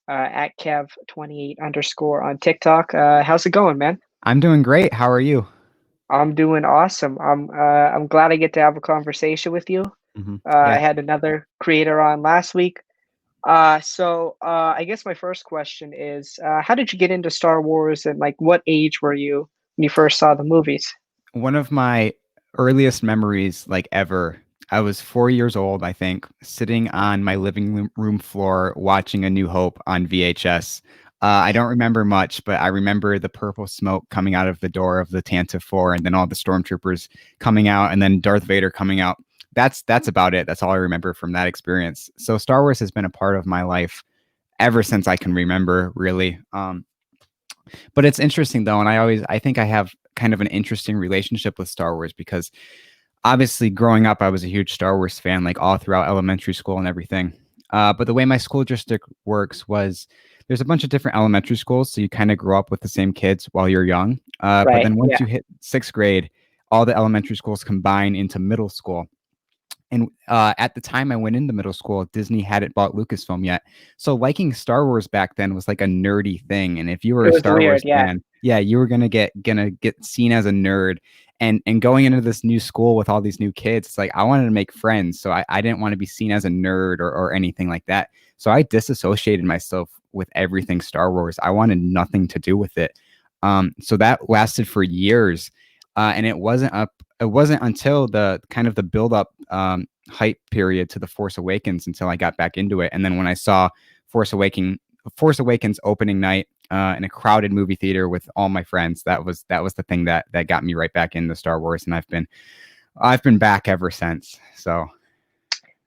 at Kev28 underscore on TikTok. How's it going, man? I'm doing great. How are you? I'm doing awesome. I'm glad I get to have a conversation with you. I Yeah. had another creator on last week. I guess my first question is, how did you get into Star Wars, and like what age were you when you first saw the movies? One of my earliest memories, like ever, I was 4 years old, I think, sitting on my living room floor watching A New Hope on VHS. I don't remember much, but I remember the purple smoke coming out of the door of the Tantive 4, and then all the stormtroopers coming out, and then Darth Vader coming out. That's about it. That's all I remember from that experience. So Star Wars has been a part of my life ever since I can remember, really. But it's interesting though, and I think I have kind of an interesting relationship with Star Wars because obviously growing up I was a huge Star Wars fan, like all throughout elementary school and everything. But the way my school district works was there's a bunch of different elementary schools, so you kind of grow up with the same kids while you're young. But Right. then once Yeah. you hit sixth grade, all the elementary schools combine into middle school. And at the time I went into middle school, Disney hadn't bought Lucasfilm yet. So liking Star Wars back then was like a nerdy thing. And if you were It a was Star weird. Wars Yeah. fan, yeah, you were gonna get seen as a nerd. And going into this new school with all these new kids, it's like I wanted to make friends. So I didn't want to be seen as a nerd or anything like that. So I disassociated myself with everything Star Wars. I wanted nothing to do with it. So that lasted for years. And it wasn't until the kind of the build up hype period to the Force Awakens until I got back into it. And then when I saw Force Awakens opening night in a crowded movie theater with all my friends, that was the thing that got me right back into Star Wars, and I've been back ever since. So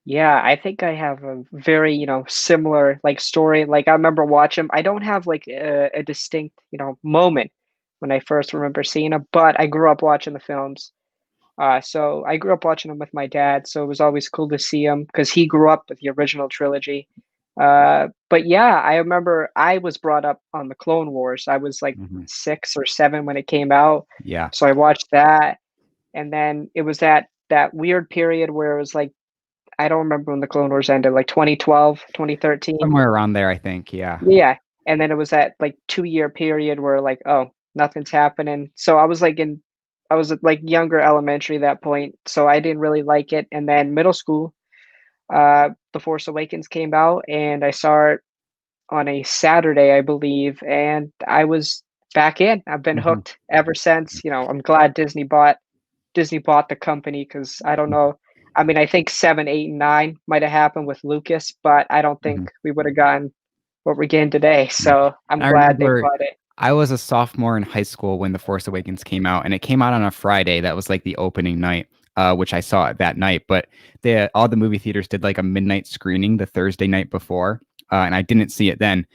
Yeah, I think I have a very, similar like story. Like I remember watching. I don't have like a distinct, moment when I first remember seeing them, but I grew up watching the films. So I grew up watching them with my dad, so it was always cool to see him because he grew up with the original trilogy. But yeah, I remember I was brought up on the Clone Wars. I was like mhm. 6 or 7 when it came out, Yeah, so I watched that, and then it was that weird period where it was like I don't remember when the Clone Wars ended, like 2012, 2013. somewhere around there, I think. Yeah. Yeah, and then it was that, like, 2-year period where, like, "Oh, nothing's happening." So I was, like, younger elementary at that point, so I didn't really like it, and then middle school, The Force Awakens came out, and I saw it on a Saturday, I believe, and I was back in. I've been hmm hooked ever since. I'm glad Disney bought the company because I don't know. I mean, I think 7, 8, and 9 might have happened with Lucas, but I don't think hmm we would have gotten what we're getting today. Yeah. So I'm I glad they remember bought it. I was a sophomore in high school when The Force Awakens came out, and it came out on a Friday. That was like the opening night, which I saw it that night. But all the movie theaters did like a midnight screening the Thursday night before, and I didn't see it then.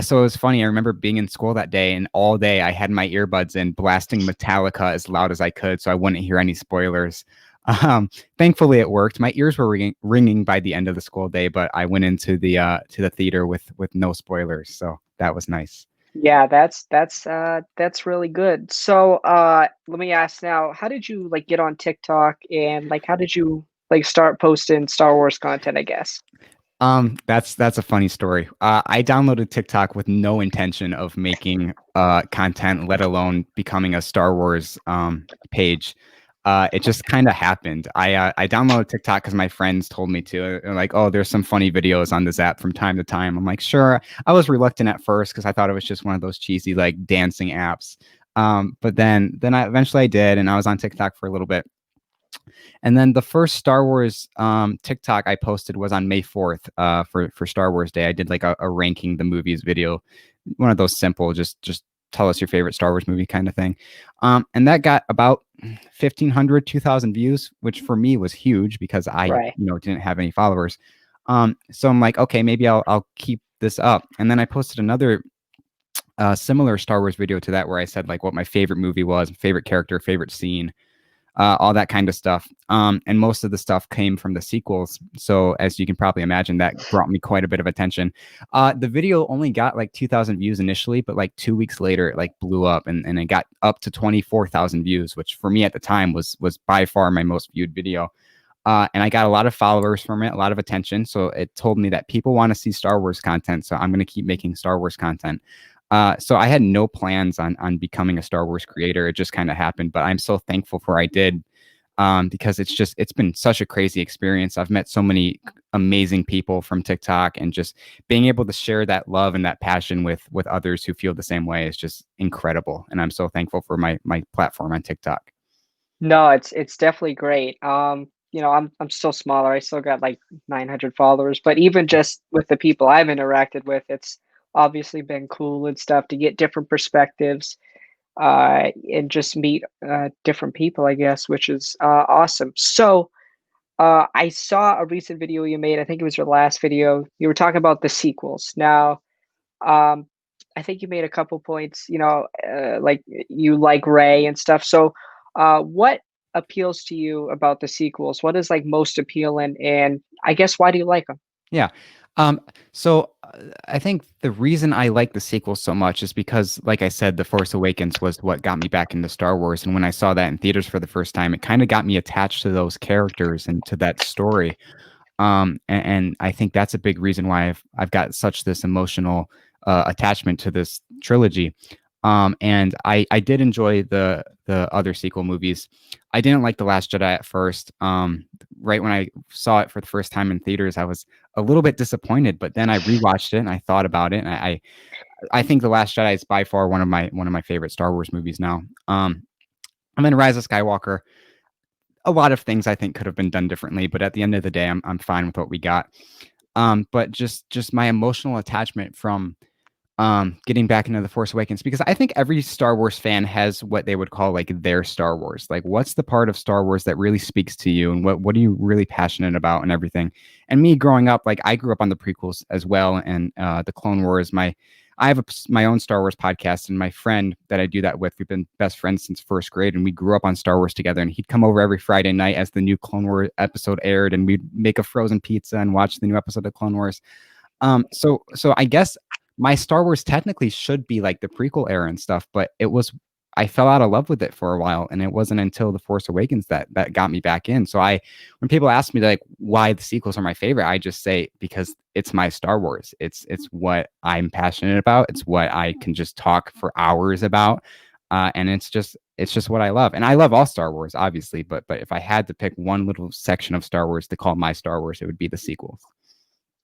So it was funny. I remember being in school that day, and all day I had my earbuds in, blasting Metallica as loud as I could, so I wouldn't hear any spoilers. Thankfully, it worked. My ears were ringing by the end of the school day, but I went into the theater with no spoilers, so that was nice. Yeah, that's really good. So let me ask now, how did you like get on TikTok, and like how did you like start posting Star Wars content, I guess? That's a funny story. I downloaded TikTok with no intention of making content, let alone becoming a Star Wars page. It just kind of happened. I downloaded TikTok because my friends told me to. They're like, "Oh, there's some funny videos on this app from time to time." I'm like, "Sure." I was reluctant at first because I thought it was just one of those cheesy like dancing apps. But then I eventually I did, and I was on TikTok for a little bit. And then the first Star Wars TikTok I posted was on May 4th for Star Wars Day. I did like a ranking the movies video, one of those simple, just tell us your favorite Star Wars movie kind of thing. And that got about 1,500, 2,000 views, which for me was huge because I, Right. didn't have any followers. So I'm like, okay, maybe I'll keep this up. And then I posted another similar Star Wars video to that where I said like what my favorite movie was, favorite character, favorite scene, all that kind of stuff. And most of the stuff came from the sequels. So as you can probably imagine, that brought me quite a bit of attention. The video only got like 2,000 views initially, but like 2 weeks later, it like blew up and it got up to 24,000 views, which for me at the time was by far my most viewed video. And I got a lot of followers from it, a lot of attention. So it told me that people want to see Star Wars content. So I'm going to keep making Star Wars content. So I had no plans on becoming a Star Wars creator. It just kind of happened. But I'm so thankful for I did, because it's been such a crazy experience. I've met so many amazing people from TikTok, and just being able to share that love and that passion with others who feel the same way is just incredible. And I'm so thankful for my platform on TikTok. No, it's definitely great. I'm still smaller. I still got like 900 followers, but even just with the people I've interacted with, it's obviously been cool and stuff to get different perspectives, and just meet different people, I guess, which is awesome. So, I saw a recent video you made. I think it was your last video. You were talking about the sequels. Now, um, I think you made a couple points, like you like Ray and stuff. So, what appeals to you about the sequels? What is like most appealing? And I guess why do you like them? Yeah. Um, so I think the reason I like the sequel so much is because, like I said, The Force Awakens was what got me back into Star Wars. And when I saw that in theaters for the first time, it kind of got me attached to those characters and to that story. And I think that's a big reason why I've got such this emotional attachment to this trilogy. And I did enjoy the other sequel movies. I didn't like The Last Jedi at first. Right when I saw it for the first time in theaters, I was a little bit disappointed. But then I rewatched it and I thought about it, and I think The Last Jedi is by far one of my favorite Star Wars movies now. And then Rise of Skywalker, a lot of things I think could have been done differently, but at the end of the day, I'm fine with what we got. But just my emotional attachment from getting back into The Force Awakens, because I think every Star Wars fan has what they would call like their Star Wars. Like, what's the part of Star Wars that really speaks to you, and what are you really passionate about and everything. And me growing up, like I grew up on the prequels as well, and the Clone Wars. I have my own Star Wars podcast, and my friend that I do that with, we've been best friends since first grade, and we grew up on Star Wars together. And he'd come over every Friday night as the new Clone Wars episode aired, and we'd make a frozen pizza and watch the new episode of Clone Wars. So I guess my Star Wars technically should be like the prequel era and stuff, but I fell out of love with it for a while, and it wasn't until The Force Awakens that got me back in. So when people ask me like why the sequels are my favorite, I just say because it's my Star Wars. It's what I'm passionate about. It's what I can just talk for hours about. And it's just what I love. And I love all Star Wars, obviously, but if I had to pick one little section of Star Wars to call my Star Wars, it would be the sequels.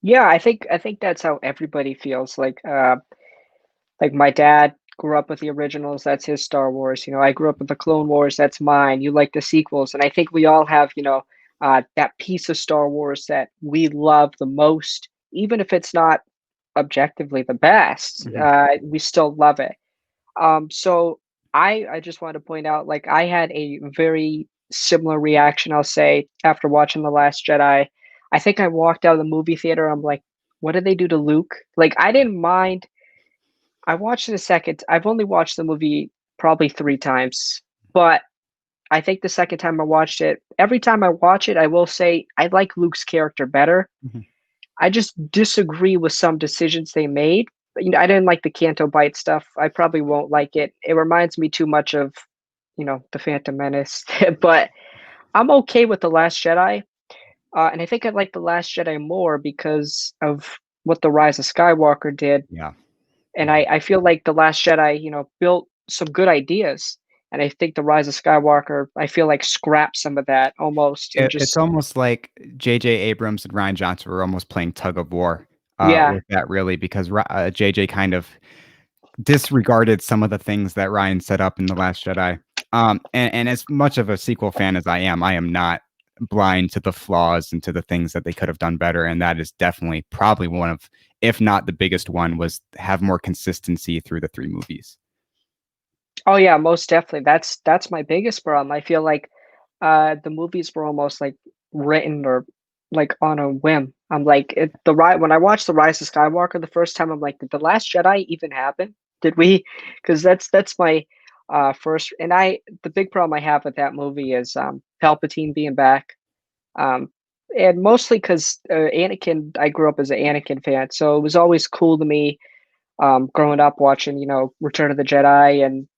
Yeah, I think that's how everybody feels. Like my dad grew up with the originals, that's his Star Wars. I grew up with the Clone Wars, that's mine. You like the sequels, and I think we all have, that piece of Star Wars that we love the most, even if it's not objectively the best. Mhm. We still love it. So I just want to point out, like I had a very similar reaction, I'll say, after watching The Last Jedi. I think I walked out of the movie theater. I'm like, what did they do to Luke? Like I didn't mind. I watched it a second. I've only watched the movie probably 3 times, but I think the second time I watched it, every time I watch it, I will say I like Luke's character better. Mhm. I just disagree with some decisions they made. I didn't like the Canto Bite stuff. I probably won't like it. It reminds me too much of, the Phantom Menace. But I'm okay with the Last Jedi, and I think I like the Last Jedi more because of what the Rise of Skywalker did. Yeah. And Yeah. I feel like the Last Jedi, built some good ideas, and I think the Rise of Skywalker, I feel like scrapped some of that almost, and It's just almost like J.J. Abrams and Ryan Johnson were almost playing tug of war yeah. with that, really, because J.J. kind of disregarded some of the things that Ryan set up in The Last Jedi. And as much of a sequel fan as I am not blind to the flaws and to the things that they could have done better. And that is definitely probably one of, if not the biggest one, was have more consistency through the three movies. Oh yeah, most definitely. That's my biggest problem. I feel like the movies were almost like written or like on a whim. I'm like when I watched The Rise of Skywalker the first time, I'm like, did The Last Jedi even happen? Did we? Because that's my first, and the big problem I have with that movie is Palpatine being back. Um and mostly because Anakin, I grew up as an Anakin fan, so it was always cool to me, growing up watching, Return of the Jedi, and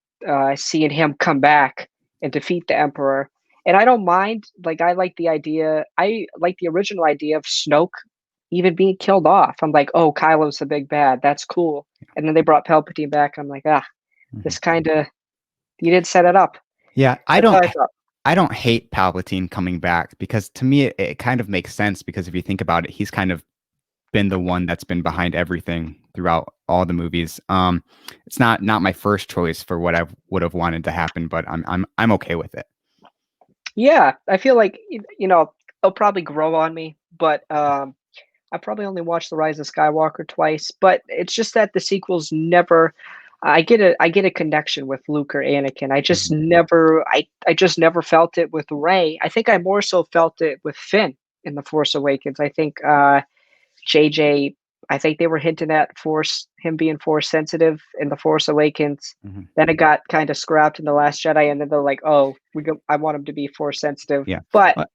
seeing him come back and defeat the Emperor. And I don't mind, like, I like the original idea of Snoke even being killed off. I'm like, "Oh, Kylo's the big bad, that's cool." And then they brought Palpatine back, I'm like, "Ah, Mhm. this kinda you didn't set it up." Yeah, That's what I thought. I don't hate Palpatine coming back because to me it kind of makes sense because if you think about it, he's kind of been the one that's been behind everything throughout all the movies. It's not my first choice for what I would have wanted to happen, but I'm okay with it. Yeah, I feel like, it'll probably grow on me, but, I probably only watched The Rise of Skywalker twice, but it's just that the sequels never I get a connection with Luke or Anakin. Mhm. I just never felt it with Rey. I think I more so felt it with Finn in The Force Awakens. I think, JJ I think they were hinting at force him being force sensitive in The Force Awakens. Mhm. Then it got kinda scrapped in The Last Jedi, and then they're like, "Oh, I want him to be force sensitive." Yeah. But Uh,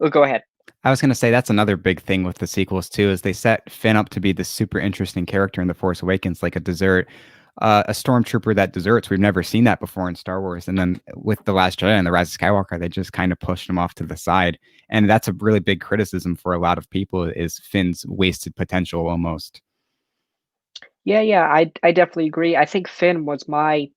oh, go ahead. I was gonna say that's another big thing with the sequels too, is they set Finn up to be this super interesting character in The Force Awakens, like a stormtrooper that deserts. We've never seen that before in Star Wars. And then with The Last Jedi and The Rise of Skywalker, they just kind of pushed him off to the side. And that's a really big criticism for a lot of people is Finn's wasted potential almost. Yeah, yeah, I definitely agree. I think Finn was my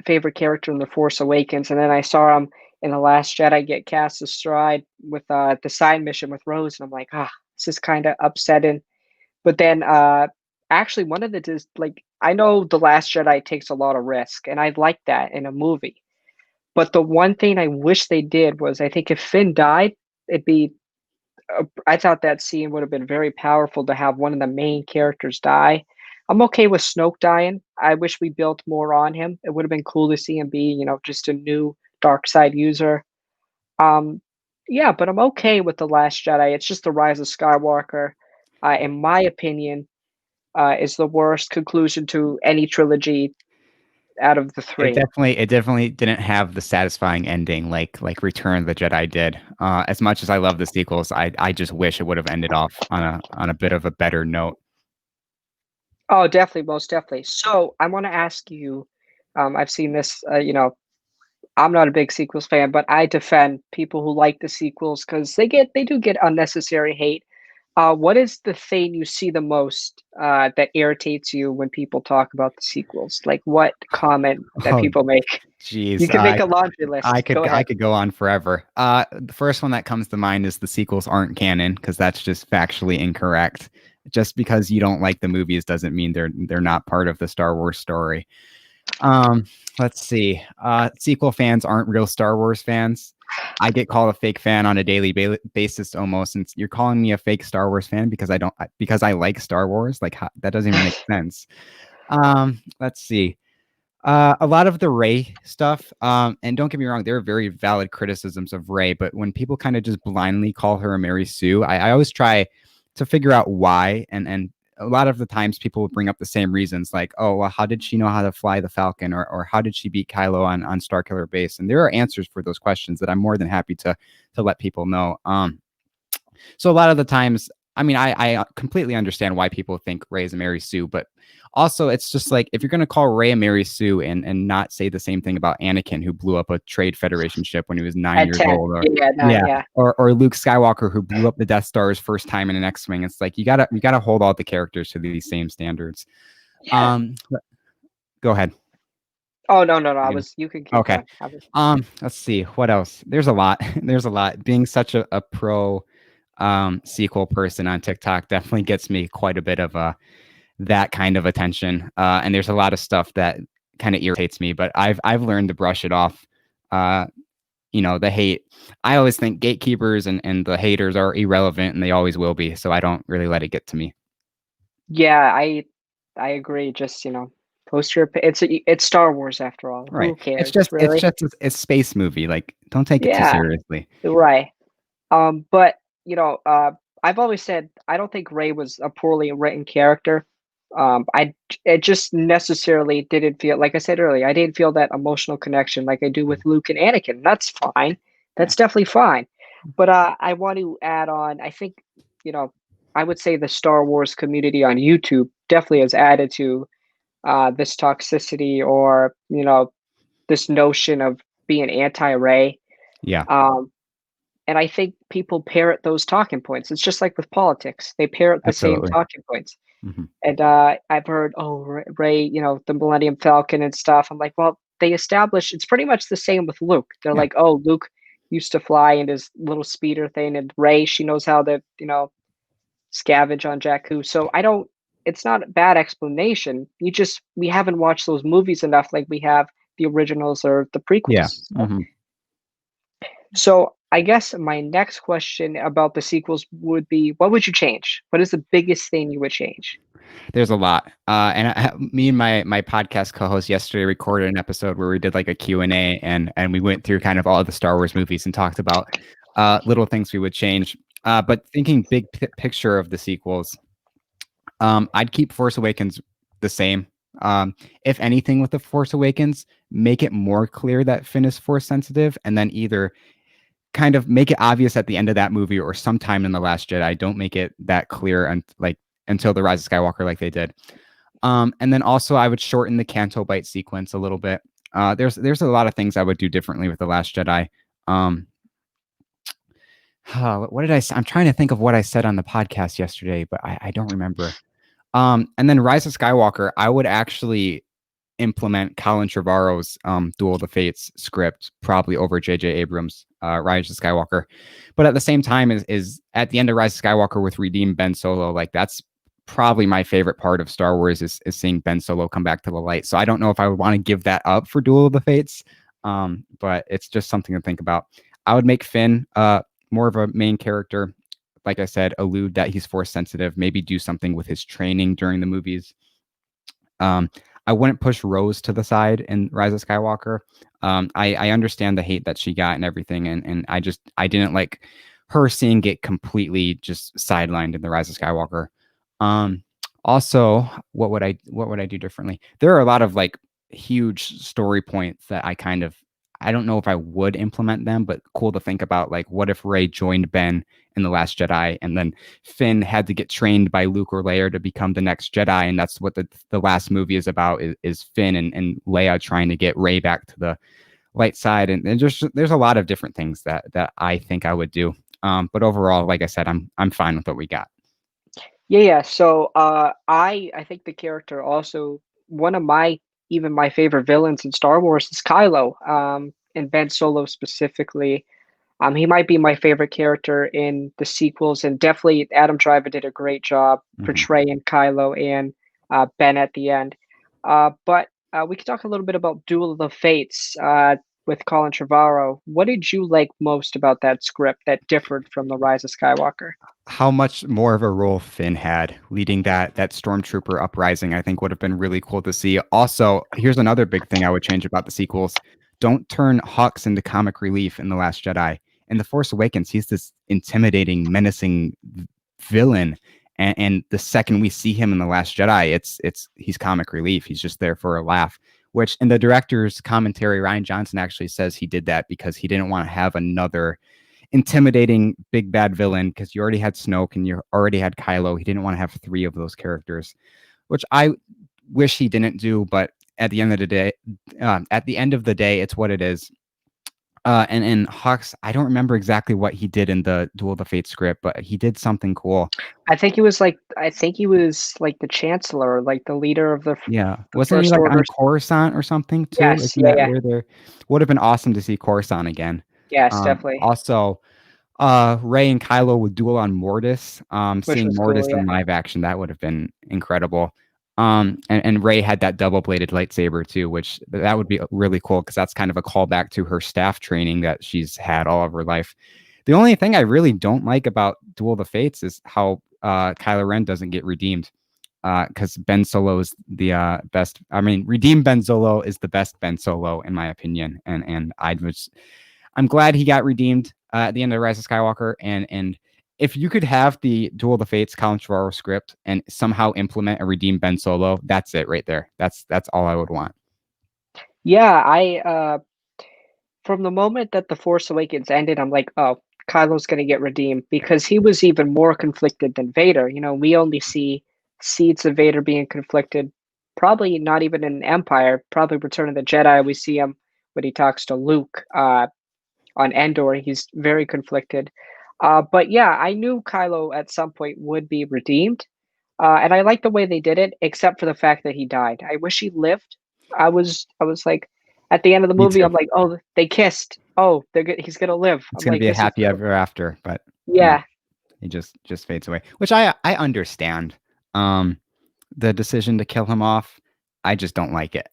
favorite character in The Force Awakens, and then I saw him in The Last Jedi get cast astride with, the side mission with Rose, and I'm like, "Ah, this is kinda upsetting." But then, actually one of the I know The Last Jedi takes a lot of risk, and I like that in a movie. But the one thing I wish they did was I think if Finn died, it'd be I thought that scene would have been very powerful to have one of the main characters die. I'm okay with Snoke dying. I wish we built more on him. It would have been cool to see him be, just a new dark side user. Um, yeah, but I'm okay with The Last Jedi. It's just The Rise of Skywalker, in my opinion, is the worst conclusion to any trilogy out of the three. It definitely didn't have the satisfying ending like Return of the Jedi did. As much as I love the sequels, I just wish it would have ended off on a bit of a better note. Oh, definitely, most definitely. So I want to ask you, I've seen this, I'm not a big sequels fan, but I defend people who like the sequels because they do get unnecessary hate. What is the thing you see the most that irritates you when people talk about the sequels? Like what comment that Oh, people make? You geez. can make a laundry list. Go I ahead. could go on forever. The first one that comes to mind is the sequels aren't canon because that's just factually incorrect. Just because you don't like the movies doesn't mean they're not part of the Star Wars story. Um, let's see. Sequel fans aren't real Star Wars fans. I get called a fake fan on a daily basis almost, and you're calling me a fake Star Wars fan because because I like Star Wars. Like that doesn't even make sense. Let's see. A lot of the Ray stuff, and don't get me wrong, there are very valid criticisms of Ray, but when people kind of just blindly call her a Mary Sue, I always try to figure out why, and a lot of the times people will bring up the same reasons, like, oh, well, how did she know how to fly the Falcon, or how did she beat Kylo on Starkiller Base? And there are answers for those questions that I'm more than happy to let people know. So a lot of the times, I mean, I completely understand why people think Ray is a Mary Sue, but also it's just like if you're going to call Ray a Mary Sue and not say the same thing about Anakin, who blew up a Trade Federation ship when he was 9 years At 10. old, or Yeah, yeah, yeah. or Luke Skywalker, who blew up the Death Star his first time in an X-wing. It's like you gotta hold all the characters to these same standards. Yeah. Go ahead. Oh, no, no, no. You can keep Okay. going. I was Let's see what else. There's a lot. There's a lot. Being such a pro sequel person on TikTok definitely gets me quite a bit of that kind of attention. And there's a lot of stuff that kind of irritates me, but I've learned to brush it off. Uh, the hate. I always think gatekeepers and the haters are irrelevant and they always will be. So I don't really let it get to me. Yeah, I agree. Just, post your it's Star Wars after all. Right. Who cares, It's really? just a space movie. Like, don't take it too Yeah, seriously. right. But I've always said I don't think Ray was a poorly written character. I it just necessarily didn't feel like I said earlier. I didn't feel that emotional connection like I do with Luke and Anakin. That's fine. Yeah. That's definitely fine. But I want to add on. I think you know I would say the Star Wars community on YouTube definitely has added to this toxicity or this notion of being anti-Ray. Yeah, Um, and I think people parrot those talking points. It's just like with politics. They parrot the same absolutely. talking points. Mhm. And I've heard, oh, Ray, the Millennium Falcon and stuff. I'm like, well, they established it's pretty much the same with Luke. They're Yeah, like, oh, Luke used to fly in his little speeder thing, and Ray, she knows how to, scavenge on Jakku. So I don't. It's not a bad explanation. We haven't watched those movies enough, like we have the originals or the yeah, prequels. mhm. So I guess my next question about the sequels would be, what would you change? What is the biggest thing you would change? There's a lot, me and my podcast co-host yesterday recorded an episode where we did like a Q&A, and we went through kind of all the Star Wars movies and talked about little things we would change. But thinking big picture of the sequels, I'd keep Force Awakens the same. If anything, with the Force Awakens, make it more clear that Finn is Force sensitive, and then either kind of make it obvious at the end of that movie or sometime in the Last Jedi. Don't make it that clear and like until the Rise of Skywalker, like they did. And then also I would shorten the Canto Bite sequence a little bit. There's a lot of things I would do differently with the Last Jedi. Um, what did I? I'm trying to think of what I said on the podcast yesterday, but I don't remember. And then Rise of Skywalker, I would actually implement Colin Trevorrow's Duel of the Fates script probably over J.J. Abrams' Rise of Skywalker. But at the same time, is at the end of Rise of Skywalker with Redeem Ben Solo, like that's probably my favorite part of Star Wars is seeing Ben Solo come back to the light. So I don't know if I would want to give that up for Duel of the Fates, but it's just something to think about. I would make Finn more of a main character. Like I said, allude that he's force sensitive, maybe do something with his training during the movies. Um, I wouldn't push Rose to the side in Rise of Skywalker. I understand the hate that she got and everything, and I didn't like her seeing get completely just sidelined in the Rise of Skywalker. Um, Also, what would I do differently? There are a lot of like huge story points that I don't know if I would implement them, but cool to think about. Like, what if Rey joined Ben in The Last Jedi, and then Finn had to get trained by Luke or Leia to become the next Jedi, and that's what the last movie is about is Finn and Leia trying to get Rey back to the light side, and there's a lot of different things that I think I would do. But overall, like I said, I'm fine with what we got. Yeah, yeah. So I think the character also one of my favorite villains in Star Wars is Kylo. And Ben Solo specifically. He might be my favorite character in the sequels, and definitely Adam Driver did a great job Mhm. portraying Kylo and Ben at the end. But we could talk a little bit about Duel of the Fates with Colin Trevorrow. What did you like most about that script that differed from The Rise of Skywalker? How much more of a role Finn had leading that stormtrooper uprising, I think would have been really cool to see. Also, here's another big thing I would change about the sequels. Don't turn Hux into comic relief in The Last Jedi. In The Force Awakens, he's this intimidating, menacing villain. And the second we see him in The Last Jedi, he's comic relief. He's just there for a laugh. Which in the director's commentary, Ryan Johnson actually says he did that because he didn't want to have another intimidating big bad villain because you already had Snoke and you already had Kylo. He didn't want to have three of those characters, which I wish he didn't do. But at the end of the day, it's what it is. And Hux, I don't remember exactly what he did in the Duel of the Fate script, but he did something cool. I think he was like the chancellor, like the leader of Yeah, the wasn't he First like Order. on Coruscant or something too? Yes, Isn't yeah, that yeah, where they're? Would have been awesome to see Coruscant again. yes, definitely, Also, Rey and Kylo would duel on Mortis. which Seeing was cool. Mortis Yeah. in live action, that would have been incredible. And Rey had that double bladed lightsaber too, which that would be really cool because that's kind of a callback to her staff training that she's had all of her life. The only thing I really don't like about Duel of the Fates is how Kylo Ren doesn't get redeemed. Because Ben Solo is the best. I mean, redeemed Ben Solo is the best Ben Solo in my opinion, and I'm glad he got redeemed at the end of Rise of Skywalker. And if you could have the Duel of the Fates Colin Trevorrow script and somehow implement a redeemed Ben Solo, that's it right there. That's all I would want. Yeah, I from the moment that The Force Awakens ended, I'm like, oh, Kylo's gonna get redeemed because he was even more conflicted than Vader. We only see seeds of Vader being conflicted, probably not even in Empire, probably Return of the Jedi. We see him when he talks to Luke, on Endor. He's very conflicted. But yeah, I knew Kylo at some point would be redeemed. And I like the way they did it, except for the fact that he died. I wish he lived. I was like, at the end of the Me movie, too. I'm like, oh, they kissed. Oh, he's gonna live. It's I'm going to like, be a this is happy so, ever after, but no, yeah, he just fades away, which I understand. Um, the decision to kill him off, I just don't like it.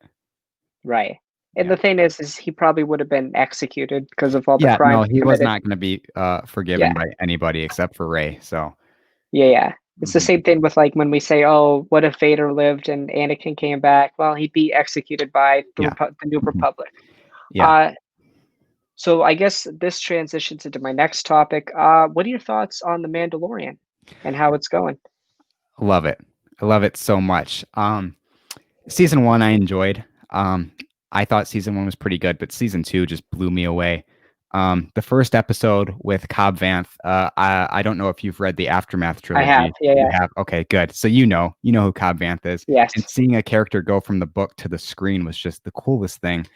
right. And Yeah. the thing is he probably would have been executed because of all the Yeah, no, crimes he he was committed. not going to be Yeah, forgiven by anybody except for Rey. So, yeah, yeah. It's the mhm. same thing with like when we say, "Oh, what if Vader lived and Anakin came back?" Well, he'd be executed by Yeah. the New Mhm. Republic. Yeah, Uh, So I guess this transitions into my next topic. What are your thoughts on The Mandalorian and how it's going? love it. I love it so much. Season 1 I enjoyed. I thought season 1 was pretty good, but season 2 just blew me away. The first episode with Cobb Vanth, I don't know if you've read the Aftermath I have, trilogy. yeah, You yeah, have? Okay, good. So you know who Cobb Vanth is. And yes. seeing a character go from the book to the screen was just the coolest thing.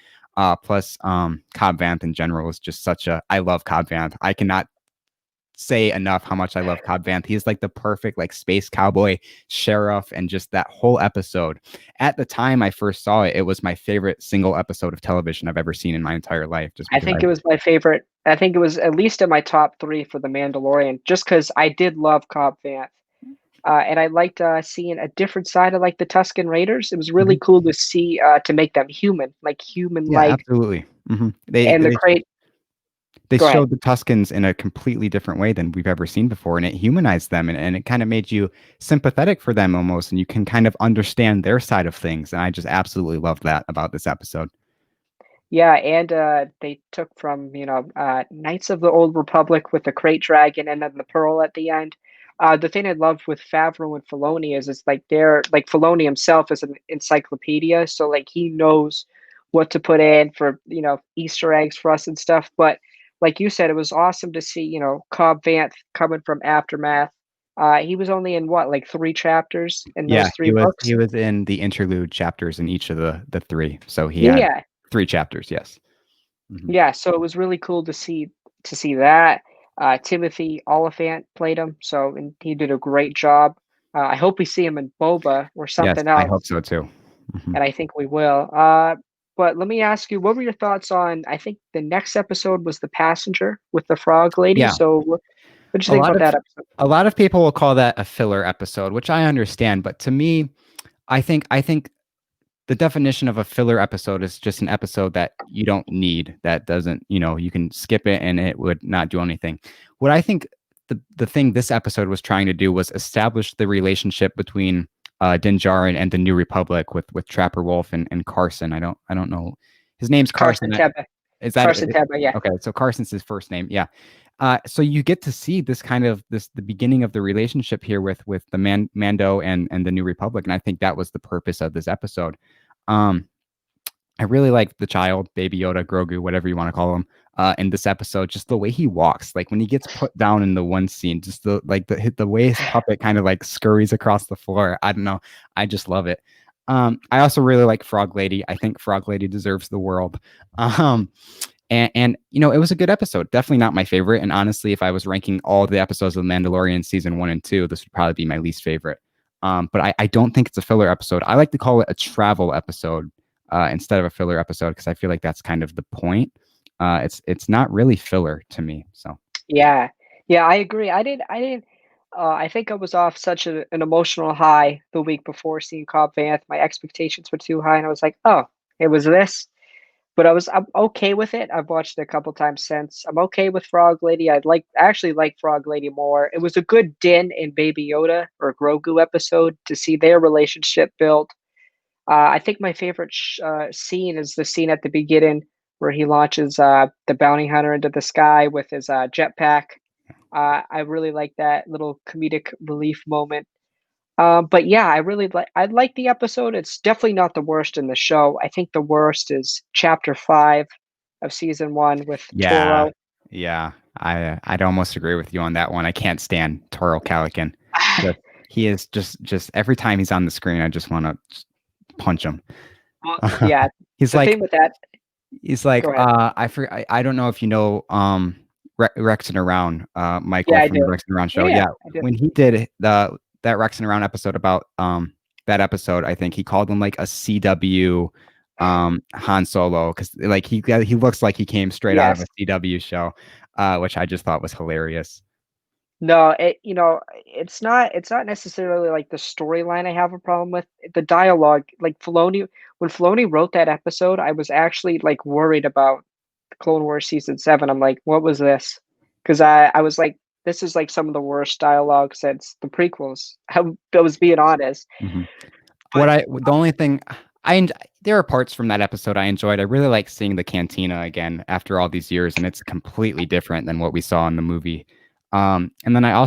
Plus, Cobb Vanth in general is just I love Cobb Vanth. I cannot say enough how much I love Cobb Vanth. He's like the perfect like space cowboy sheriff, and just that whole episode. At the time I first saw it, it was my favorite single episode of television I've ever seen in my entire life. Just I because think it was my favorite. I think it was at least in my top three for The Mandalorian, just because I did love Cobb Vanth. And I liked seeing a different side of like the Tusken Raiders. It was really Mhm. cool to see to make them human, like human Yeah, like, absolutely. They and the they crate. they Go ahead. showed the Tuscans in a completely different way than we've ever seen before, and it humanized them, and it kind of made you sympathetic for them almost, and you can kind of understand their side of things. And I just absolutely love that about this episode. Yeah, and they took from, Knights of the Old Republic with the Crate Dragon and then the Pearl at the end. The thing I love with Favreau and Filoni is like they're like Filoni himself is an encyclopedia, so like he knows what to put in for, Easter eggs for us and stuff. But like you said, it was awesome to see, Cobb Vanth coming from Aftermath. He was only in what, like three chapters in Yeah, those three he books? was in the interlude chapters in each of the three. So he Yeah, had yeah. three chapters, yes. Mhm. Yeah, so it was really cool to see that. Timothy Oliphant played him, so and he did a great job. I hope we see him in Boba or Yes, something I hope else, so too. Mhm. and I think we will. But let me ask you, what were your thoughts on? I think the next episode was the passenger with the frog lady. Yeah, So what did you a think lot about of that episode? a lot of people will call that a filler episode, which I understand, but to me, I think the definition of a filler episode is just an episode that you don't need, that doesn't, you can skip it and it would not do anything. What I think the thing this episode was trying to do was establish the relationship between Din Djarin and the New Republic with Trapper Wolf and Carson. I don't know. His name's Carson. Carson Teba. Is that Carson it? Teba, yeah. Okay, so Carson's his first name. Yeah. So you get to see this kind of the beginning of the relationship here with the Mando and the New Republic, and I think that was the purpose of this episode. Um, I really like the child, Baby Yoda, Grogu, whatever you want to call him, in this episode. Just the way he walks, like when he gets put down in the one scene, just the way his puppet kind of like scurries across the floor. I don't know, I just love it. I also really like Frog Lady. I think Frog Lady deserves the world. Um, and it was a good episode. Definitely not my favorite. And honestly, if I was ranking all the episodes of The Mandalorian season 1 and 2, this would probably be my least favorite. But I don't think it's a filler episode. I like to call it a travel episode instead of a filler episode, because I feel like that's kind of the point. It's not really filler to me. So Yeah. Yeah, I agree. I didn't I think I was off such an emotional high the week before seeing Cobb Vanth. My expectations were too high and I was like, "Oh, it was this?" But I'm okay with it. I've watched it a couple times since. I'm okay with Frog Lady. I actually like Frog Lady more. It was a good Din and Baby Yoda or Grogu episode to see their relationship built. I think my favorite scene is the scene at the beginning where he launches the bounty hunter into the sky with his jetpack. I really like that little comedic relief moment. But yeah, I like the episode. It's definitely not the worst in the show. I think the worst is chapter 5 of season 1 with yeah, Toro. yeah, I'd almost agree with you on that one. I can't stand Toro Calican. Just, he is just every time he's on the screen, I just want to punch him. Well, yeah, He's the like thing with that. He's like, Go ahead. I don't know if you know, Rex and Around, Yeah, Michael I from the do. Rex and Around show. Yeah, Yeah, I do. when he did that Rex and Around episode about that episode, I think he called him like a CW Han Solo because like he looks like he came straight out of Yes. a CW show, which I just thought was hilarious. No, it's not necessarily like the storyline I have a problem with. The dialogue, like Filoni, when Filoni wrote that episode, I was actually like worried about Clone Wars season 7. I'm like, what was this? Because I was like, this is like some of the worst dialogue since the prequels. I was being honest. Mhm. But The only thing there are parts from that episode I enjoyed. I really like seeing the cantina again after all these years, and it's completely different than what we saw in the movie. And then I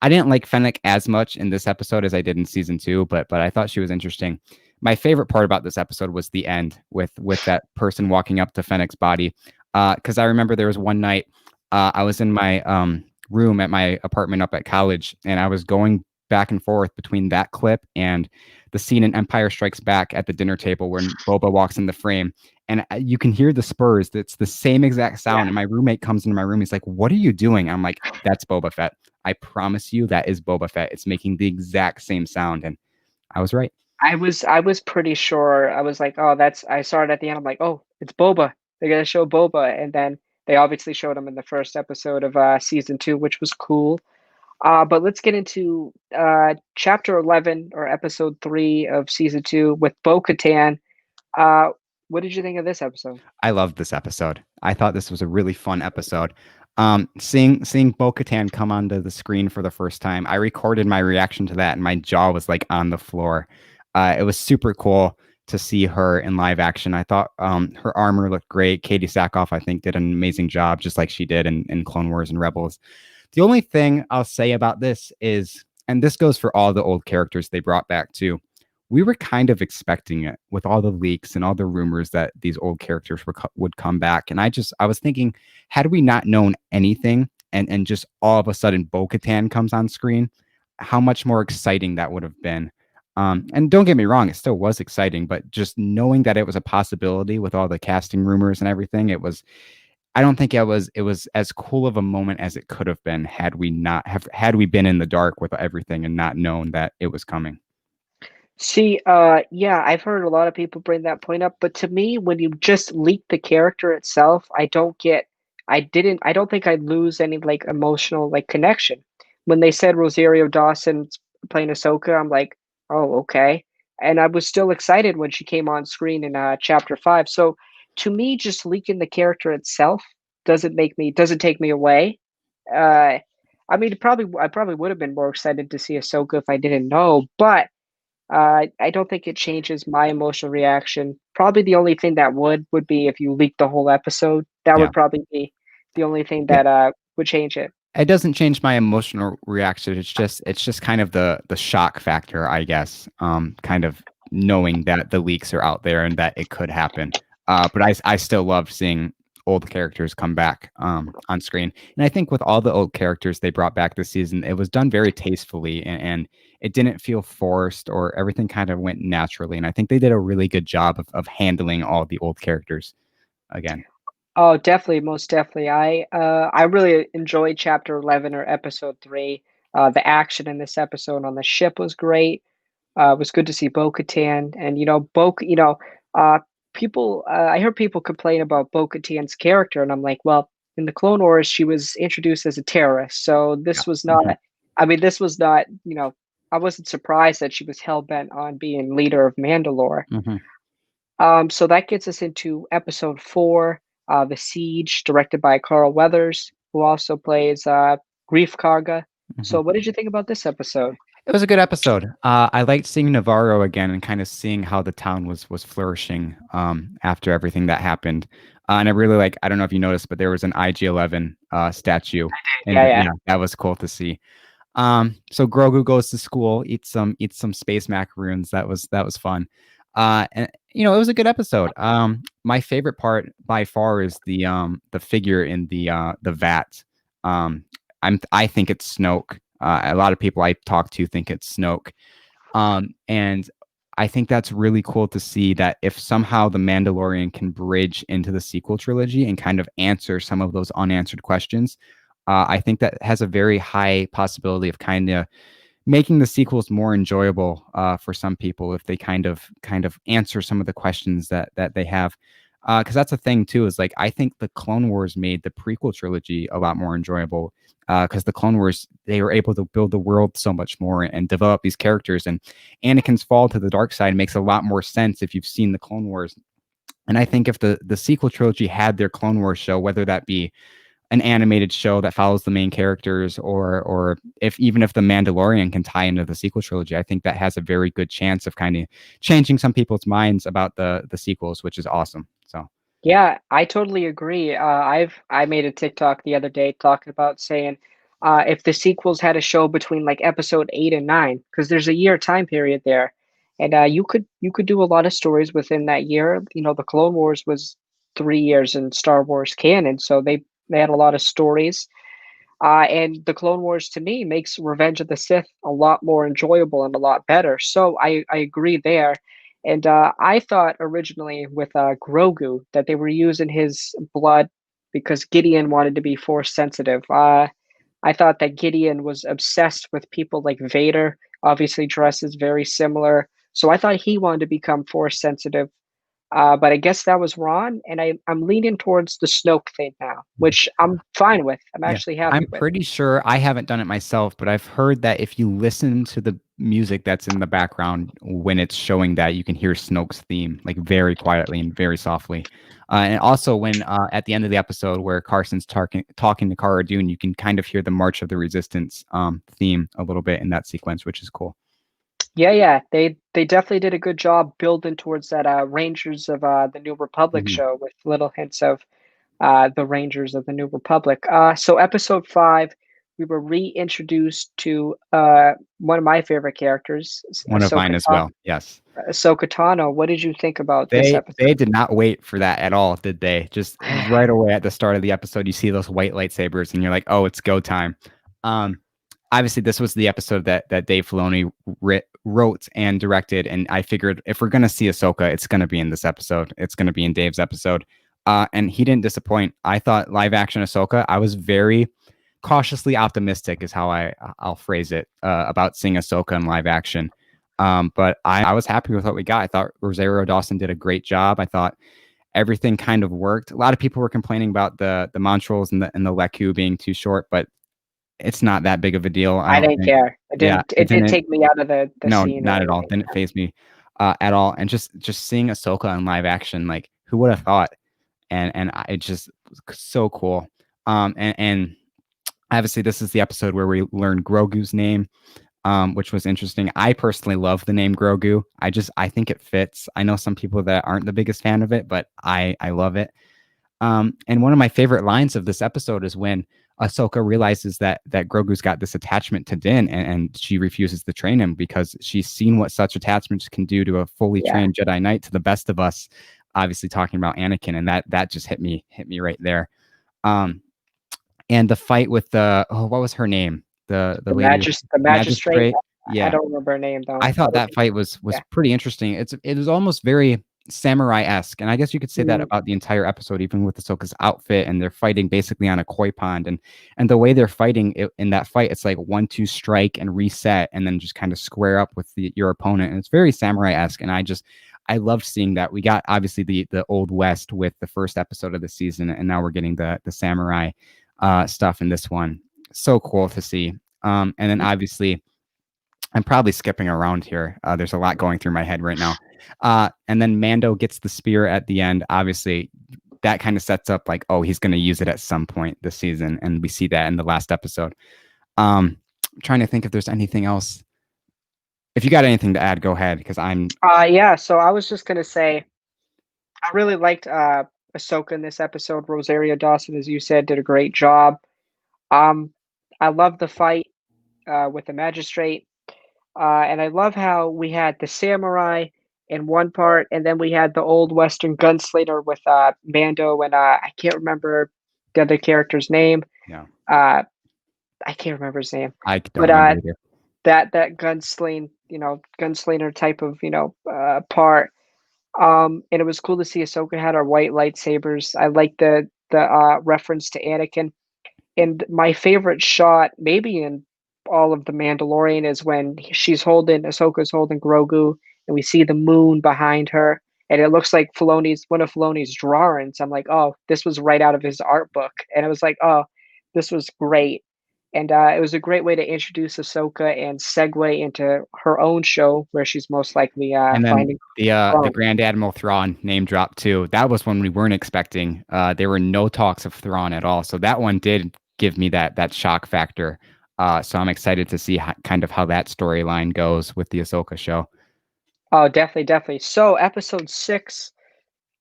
didn't like Fennec as much in this episode as I did in season 2, but I thought she was interesting. My favorite part about this episode was the end with that person walking up to Fennec's body. Because I remember there was one night I was in my room at my apartment up at college, and I was going back and forth between that clip and the scene in Empire Strikes Back at the dinner table when Boba walks in the frame, and you can hear the spurs. It's the same exact yeah, sound. And my roommate comes into my room. He's like, "What are you doing?" I'm like, "That's Boba Fett. I promise you, that is Boba Fett. It's making the exact same sound." And I was right. I was pretty sure. I was like, oh, that's. I saw it at the end. I'm like, oh, it's Boba. They're gonna show Boba, and then they obviously showed him in the first episode of season 2, which was cool. But let's get into chapter 11 or episode 3 of season 2 with Bo-Katan. Uh, what did you think of this episode? I loved this episode. I thought this was a really fun episode. Seeing Bo-Katan come onto the screen for the first time, I recorded my reaction to that, and my jaw was like on the floor. It was super cool to see her in live action. I thought her armor looked great. Katie Sackhoff, I think, did an amazing job, just like she did in Clone Wars and Rebels. The only thing I'll say about this is, and this goes for all the old characters they brought back too, we were kind of expecting it with all the leaks and all the rumors that these old characters would come back. And I was thinking, had we not known anything and just all of a sudden Bo-Katan comes on screen, how much more exciting that would have been. And don't get me wrong, it still was exciting, but just knowing that it was a possibility with all the casting rumors and everything, I don't think it was as cool of a moment as it could have been had we been in the dark with everything and not known that it was coming. See, yeah, I've heard a lot of people bring that point up, but to me, when you just leak the character itself, I don't think I lose any like emotional like connection. When they said Rosario Dawson's playing Ahsoka, I'm like, oh, okay. And I was still excited when she came on screen in chapter 5. So to me, just leaking the character itself doesn't take me away. Uh, I mean, I probably would have been more excited to see Ahsoka if I didn't know, but I don't think it changes my emotional reaction. Probably the only thing that would be if you leaked the whole episode. That Yeah. would probably be the only thing Yeah. that would change it. It doesn't change my emotional reaction. It's just kind of the shock factor, I guess. Kind of knowing that the leaks are out there and that it could happen. But I still love seeing old characters come back on screen. And I think with all the old characters they brought back this season, it was done very tastefully and it didn't feel forced, or everything kind of went naturally. And I think they did a really good job of handling all the old characters again. Oh, definitely, most definitely. I really enjoyed chapter 11 or episode 3. The action in this episode on the ship was great. It was good to see Bo-Katan, and uh, people. I heard people complain about Bo-Katan's character, and I'm like, well, in the Clone Wars, she was introduced as a terrorist, so Yeah. this was not. Mhm. I mean, this was not. I wasn't surprised that she was hell bent on being leader of Mandalore. Mhm. So that gets us into episode 4, The Siege, directed by Carl Weathers, who also plays Grief Karga. So, Mhm. what did you think about this episode? It was a good episode. I liked seeing Navarro again and kind of seeing how the town was flourishing after everything that happened. And I really like. I don't know if you noticed, but there was an IG-11 statue, and Yeah, yeah. yeah, that was cool to see. So Grogu goes to school, eats some space macaroons. That was fun. And it was a good episode. My favorite part by far is the figure in the vat. I think it's Snoke. A lot of people I talk to think it's Snoke. And I think that's really cool to see that if somehow the Mandalorian can bridge into the sequel trilogy and kind of answer some of those unanswered questions, I think that has a very high possibility of kind of making the sequels more enjoyable for some people if they kind of answer some of the questions that they have. Because that's the thing too, is like I think the Clone Wars made the prequel trilogy a lot more enjoyable. Because the Clone Wars, they were able to build the world so much more and develop these characters. And Anakin's fall to the dark side makes a lot more sense if you've seen the Clone Wars. And I think if the sequel trilogy had their Clone Wars show, whether that be an animated show that follows the main characters, or if even if the Mandalorian can tie into the sequel trilogy, I think that has a very good chance of kind of changing some people's minds about the sequels, which is awesome. So Yeah, I totally agree. I made a TikTok the other day talking about saying if the sequels had a show between like episode 8 and 9, because there's a year time period there, and you could do a lot of stories within that year. You know, the Clone Wars was 3 years in Star Wars canon, so they had a lot of stories. And the Clone Wars to me makes Revenge of the Sith a lot more enjoyable and a lot better. So I agree there. And I thought originally with Grogu that they were using his blood because Gideon wanted to be force sensitive. I thought that Gideon was obsessed with people like Vader, obviously dresses very similar. So I thought he wanted to become force sensitive. But I guess that was wrong, and I'm leaning towards the Snoke thing now, which I'm fine with. I'm yeah, actually I'm happy with. pretty sure I haven't done it myself, but I've heard that if you listen to the music that's in the background when it's showing that, you can hear Snoke's theme like very quietly and very softly. And also when at the end of the episode where Carson's talking to Cara Dune, you can kind of hear the March of the Resistance theme a little bit in that sequence, which is cool. Yeah, they definitely did a good job building towards that Rangers of the New Republic Mhm. show with little hints of the Rangers of the New Republic. So episode 5, we were reintroduced to one of my favorite characters, One of mine as well. Yes. Ahsoka Tano. What did you think about this They episode? did not wait for that at all, did they? Just right away at the start of the episode, you see those white lightsabers, and you're like, "Oh, it's go time." Um, Obviously, this was the episode that Dave Filoni wrote and directed, and I figured if we're gonna see Ahsoka, it's gonna be in this episode. It's gonna be in Dave's episode, and he didn't disappoint. I thought live action Ahsoka. I was very cautiously optimistic, is how I'll phrase it, about seeing Ahsoka in live action. But I was happy with what we got. I thought Rosario Dawson did a great job. I thought everything kind of worked. A lot of people were complaining about the Montrals and the Leku being too short, but it's not that big of a deal. I I don't didn't think. care. Yeah, it It didn't didn't. take me out of the No, scene or not at all. anything. Didn't phase me at all. And just seeing Ahsoka in live action, like who would have thought? And it just was so cool. And obviously this is the episode where we learn Grogu's name, which was interesting. I personally love the name Grogu. I think it fits. I know some people that aren't the biggest fan of it, but I love it. And one of my favorite lines of this episode is when Ahsoka realizes that Grogu's got this attachment to Din, and she refuses to train him because she's seen what such attachments can do to a fully Yeah. trained Jedi Knight, to the best of us. Obviously, talking about Anakin, and that just hit me right there. Um, and the fight with what was her name? The lady with The magistrate, magistrate. I Yeah, don't remember her name though. I thought that fight was Yeah. pretty interesting. It was almost very samurai-esque, and I guess you could say that Mhm. about the entire episode, even with Ahsoka's outfit, and they're fighting basically on a koi pond, and the way they're fighting in that fight, it's like 1-2 strike and reset, and then just kind of square up with your opponent, and it's very samurai-esque, and I loved seeing that. We got obviously the old west with the first episode of the season, and now we're getting the samurai stuff in this one. So cool to see. And then obviously I'm probably skipping around here. There's a lot going through my head right now. And then Mando gets the spear at the end. Obviously, that kind of sets up like, oh, he's going to use it at some point this season. And we see that in the last episode. I'm trying to think if there's anything else. If you got anything to add, go ahead, because I'm. Yeah, so I was just gonna say I really liked Ahsoka in this episode. Rosario Dawson, as you said, did a great job. Um, I love the fight with the magistrate. And I love how we had the samurai in one part, and then we had the old Western gunslinger with Mando, and I can't remember the other character's name. Uh, I can't remember his name, I don't but remember either. that gunsling gunslinger type of part. And it was cool to see Ahsoka had her white lightsabers. I like the reference to Anakin. And my favorite shot, maybe in all of The Mandalorian, is when Ahsoka's holding Grogu, and we see the moon behind her, and it looks like Filoni's one of Filoni's drawings. I'm like, oh, this was right out of his art book, and it was like, oh, this was great, and it was a great way to introduce Ahsoka and segue into her own show, where she's most likely And then finding the Thrawn. Grand Admiral Thrawn name drop too. That was one we weren't expecting. There were no talks of Thrawn at all, so that one did give me that shock factor. So I'm excited to see kind of how that storyline goes with the Ahsoka show. Oh, definitely, definitely. So, episode 6.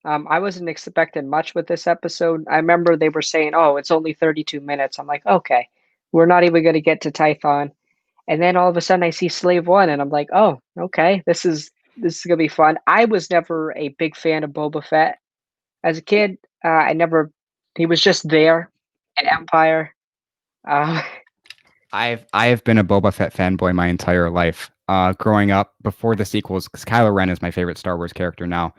I wasn't expecting much with this episode. I remember they were saying, "Oh, it's only 32 minutes." I'm like, "Okay, we're not even going to get to Tython." And then all of a sudden, I see Slave One, and I'm like, "Oh, okay, this is gonna be fun." I was never a big fan of Boba Fett as a kid. I never. He was just there in Empire. Uh, I have been a Boba Fett fanboy my entire life. Growing up before the sequels, because Kylo Ren is my favorite Star Wars character now.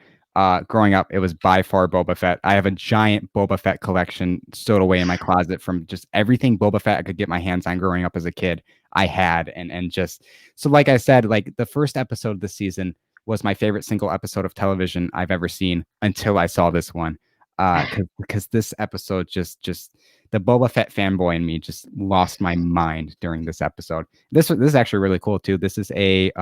Growing up, it was by far Boba Fett. I have a giant Boba Fett collection stowed away in my closet from just everything Boba Fett I could get my hands on growing up as a kid. I had and just so like I said, like the first episode of the season was my favorite single episode of television I've ever seen until I saw this one. Because this episode just the Boba Fett fanboy in me just lost my mind during this episode. This is actually really cool too. This is a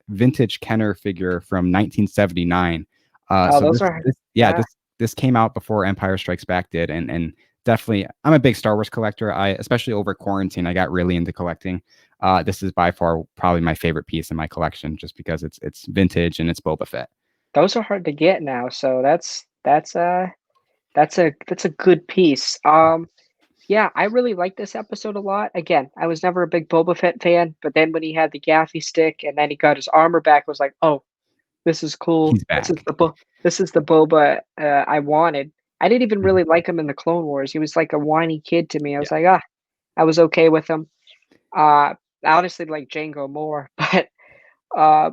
vintage Kenner figure from 1979. oh, So those are yeah, yeah. this came out before Empire Strikes Back did, and definitely I'm a big Star Wars collector. I especially over quarantine I got really into collecting. This is by far probably my favorite piece in my collection, just because it's vintage and it's Boba Fett. Those are hard to get now. So that's a good piece. Yeah, I really like this episode a lot. Again, I was never a big Boba Fett fan, but then when he had the gaffy stick and then he got his armor back, I was like, "Oh, this is cool. He's back. This is the Boba I wanted." I didn't even Mhm. really like him in the Clone Wars. He was like a whiny kid to me. I Yeah, was like, "Ah, I was okay with him." Uh, I honestly like Django more, but uh,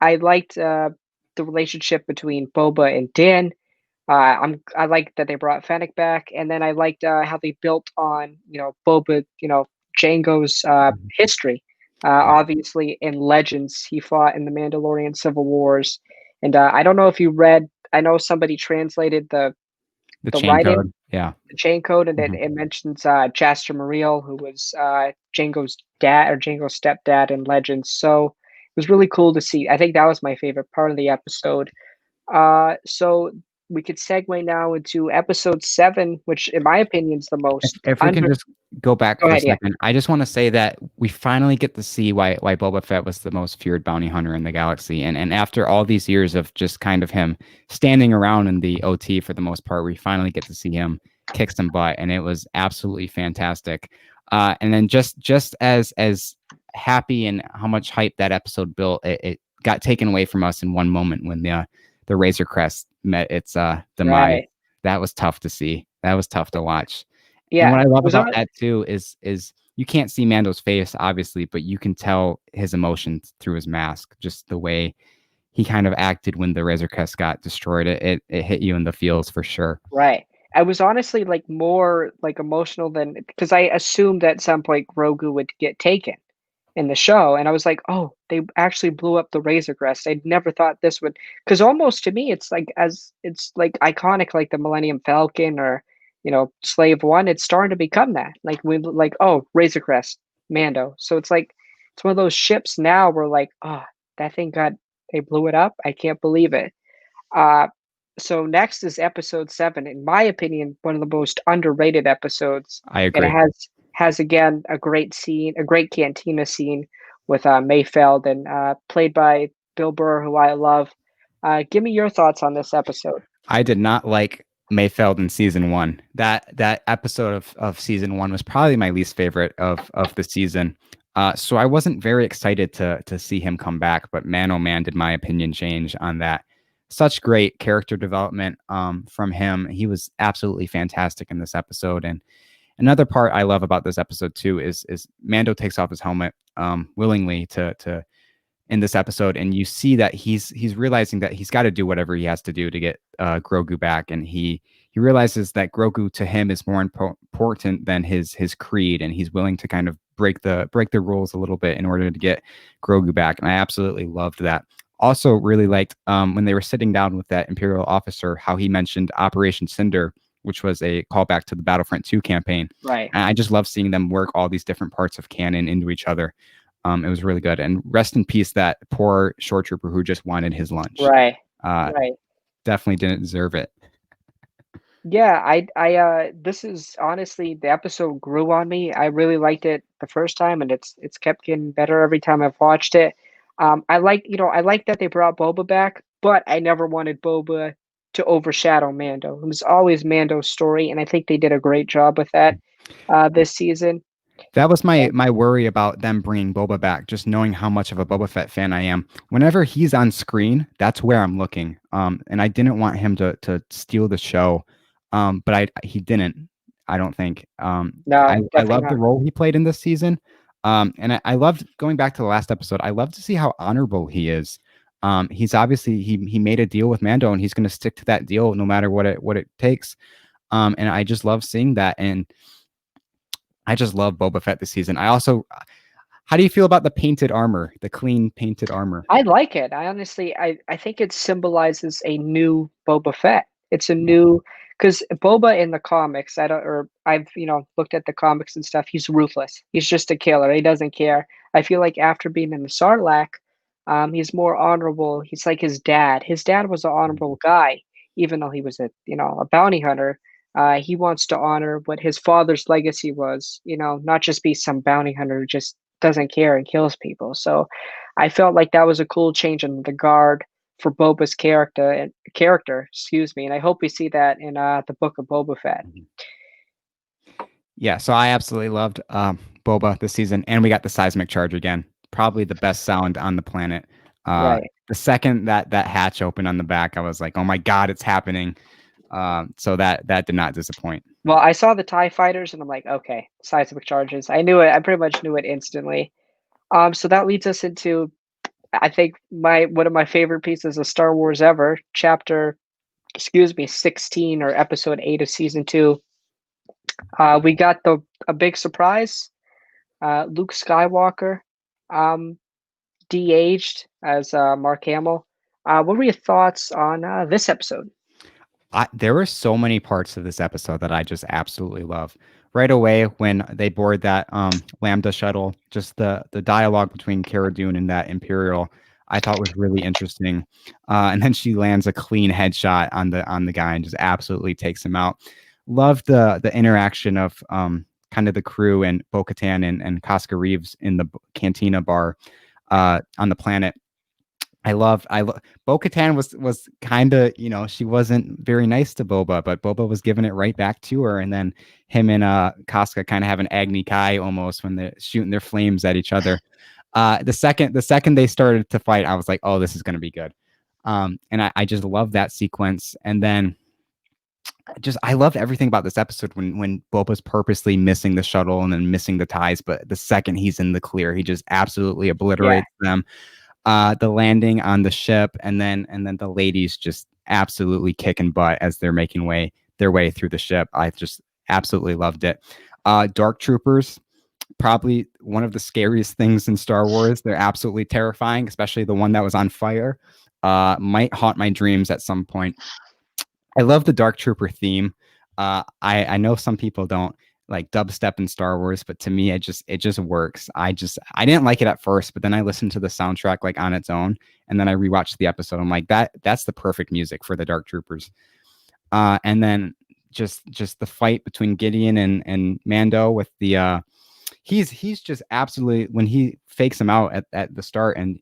I liked the relationship between Boba and Din. I like that they brought Fennec back, and then I liked how they built on Boba, Django's mhm, history. yeah. Obviously, in Legends, he fought in the Mandalorian Civil Wars, and I don't know if you read. I know somebody translated The the chain writing, code. Yeah. the chain code, and Mhm. it mentions Jaster Muriel, who was Django's dad or Django's stepdad in Legends. So it was really cool to see. I think that was my favorite part of the episode. So we could segue now into episode 7, which in my opinion is the If most if we can under. just go back Go for a ahead, yeah. second, I just want to say that we finally get to see why Boba Fett was the most feared bounty hunter in the galaxy, and after all these years of just kind of him standing around in the OT for the most part, we finally get to see him kick some butt, and it was absolutely fantastic. And then just as happy and how much hype that episode built, it got taken away from us in one moment when the Razor Crest met its demise. Right. That was tough to see. That was tough to watch. And Yeah. what I It love was on. about that too is you can't see Mando's face, obviously, but you can tell his emotions through his mask. Just the way he kind of acted when the Razor Crest got destroyed. It hit you in the feels for sure. Right. I was honestly like more like emotional than because I assumed at some point Grogu would get taken in the show, and I was like, "Oh, they actually blew up the Razor Crest." I never thought this would, because almost to me, it's like iconic, like the Millennium Falcon or Slave One. It's starting to become that. Like we like, oh, Razor Crest, Mando. So it's like it's one of those ships now. We're like, oh, that thing got they blew it up. I can't believe it. Uh, so next is episode 7. In my opinion, one of the most underrated episodes, I and it agree. has again a great scene, a great cantina scene with Mayfeld and played by Bill Burr, who I love. Give me your thoughts on this episode. I did not like Mayfeld in season one. That episode of season one was probably my least favorite of the season. So I wasn't very excited to see him come back, but man, oh man, did my opinion change on that. Such great character development from him. He was absolutely fantastic in this episode. And another part I love about this episode too is Mando takes off his helmet willingly to in this episode, and you see that he's realizing that he's got to do whatever he has to do to get Grogu back, and he realizes that Grogu to him is more important than his creed, and he's willing to kind of break the rules a little bit in order to get Grogu back. And I absolutely loved that. Also, really liked when they were sitting down with that Imperial officer, how he mentioned Operation Cinder, which was a callback to the Battlefront 2 campaign. Right. And I just love seeing them work all these different parts of canon into each other. It was really good. And rest in peace, that poor shore trooper who just wanted his lunch. Right. Uh, Right. Definitely didn't deserve it. Yeah, this is honestly, the episode grew on me. I really liked it the first time, and it's kept getting better every time I've watched it. I like that they brought Boba back, but I never wanted Boba to overshadow Mando. It was always Mando's story, and I think they did a great job with that this season. That was my And my worry about them bringing Boba back, just knowing how much of a Boba Fett fan I am. Whenever he's on screen, that's where I'm looking. And I didn't want him to steal the show. But he didn't, I don't think. no, I definitely love the not. role he played in this season. And I loved going back to the last episode. I love to see how honorable he is. He's obviously he made a deal with Mando, and he's going to stick to that deal no matter what it takes. And I just love seeing that. And I just love Boba Fett this season. How do you feel about the painted armor, the clean painted armor? I like it. I honestly, I think it symbolizes a new Boba Fett. It's a new, because Boba in the comics, I've looked at the comics and stuff. He's ruthless. He's just a killer. He doesn't care. I feel like after being in the Sarlacc, he's more honorable. He's like his dad. His dad was an honorable guy, even though he was a bounty hunter. He wants to honor what his father's legacy was. Not just be some bounty hunter who just doesn't care and kills people. So I felt like that was a cool change in the guard for Boba's character, excuse me, and I hope we see that in the book of Boba Fett. Yeah, so I absolutely loved Boba this season, and we got the seismic charge again. Probably the best sound on the planet. Right. The second that hatch opened on the back, I was like, "Oh my god, it's happening!" So that did not disappoint. Well, I saw the TIE fighters and I'm like, okay, seismic charges. I knew it. I pretty much knew it instantly. So that leads us into, I think, my one of my favorite pieces of Star Wars ever, chapter, excuse me, 16 or episode 8 of season 2. We got a big surprise. Luke Skywalker, um, de-aged as Mark Hamill. What were your thoughts on this episode? There were so many parts of this episode that I just absolutely love. Right away, when they board that Lambda shuttle, just the dialogue between Cara Dune and that Imperial, I thought was really interesting. And then she lands a clean headshot on the guy and just absolutely takes him out. Loved the interaction of kind of the crew and Bo-Katan and Casca Reeves in the cantina bar on the planet. I love Bo-Katan was kind of, she wasn't very nice to Boba, but Boba was giving it right back to her. And then him and Casca kind of have an Agni Kai almost when they're shooting their flames at each other. The second they started to fight, I was like, oh, this is going to be good. And I just love that sequence. And then I loved everything about this episode when Boba's purposely missing the shuttle and then missing the ties, but the second he's in the clear, he just absolutely Yeah, obliterates them. The landing on the ship, and then the ladies just absolutely kicking butt as they're making their way through the ship. I just absolutely loved it. Dark Troopers, probably one of the scariest things in Star Wars. They're absolutely terrifying, especially the one that was on fire. Might haunt my dreams at some point. I love the Dark Trooper theme. I know some people don't like dubstep in Star Wars, but to me, it just works. I didn't like it at first, but then I listened to the soundtrack like on its own, and then I rewatched the episode. I'm like, that's the perfect music for the Dark Troopers. And then just the fight between Gideon and Mando with the he's just absolutely, when he fakes him out at the start and